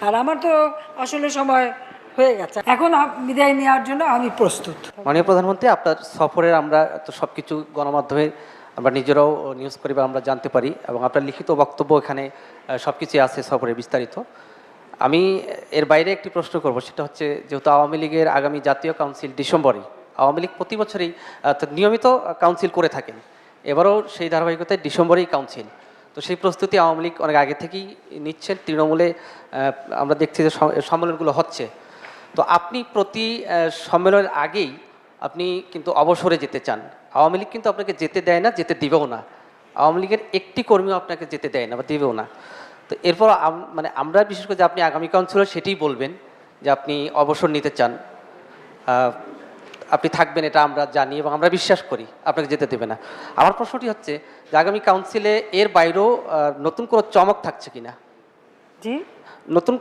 আর আমার তো আসলে সময় হয়ে গেছে, এখন বিদায় নেওয়ার জন্য আমি প্রস্তুত। মাননীয় প্রধানমন্ত্রী, আপনার সফরের আমরা তো সব কিছু গণমাধ্যমে আমরা নিজেরাও নিউজ করি বা আমরা জানতে পারি, এবং আপনার লিখিত বক্তব্য এখানে সব কিছুই আছে সফরে বিস্তারিত। আমি এর বাইরে একটি প্রশ্ন করব, সেটা হচ্ছে যেহেতু আওয়ামী লীগের আগামী জাতীয় কাউন্সিল ডিসেম্বরে, আওয়ামী লীগ প্রতি বছরই নিয়মিত কাউন্সিল করে থাকেন, এবারও সেই ধারাবাহিকতায় ডিসেম্বরেই কাউন্সিল। তো সেই প্রস্তুতি আওয়ামী লীগ অনেক আগে থেকেই নিচ্ছেন, তৃণমূলে আমরা দেখছি যে সম্মেলনগুলো হচ্ছে। তো আপনি প্রতি সম্মেলনের আগেই আপনি কিন্তু অবসরে যেতে চান, আওয়ামী লীগ কিন্তু আপনাকে যেতে দেয় না, যেতে দিবেও না। আওয়ামী লীগের একটি কর্মীও আপনাকে যেতে দেয় না বা দিবেও না। তো এরপর মানে আমরা বিশেষ করে যে আপনি আগামী কাউন্সিলর সেটাই বলবেন যে আপনি অবসর নিতে চান, আপনি থাকবেন, এটা আমরা জানি এবং আমরা বিশ্বাস করি আপনাকে যেতে দেবে না। আমার প্রশ্নটি হচ্ছে যে আগামী কাউন্সিলে এর বাইরেও নতুন কোনো চমক থাকছে কিনা, জি, নতুন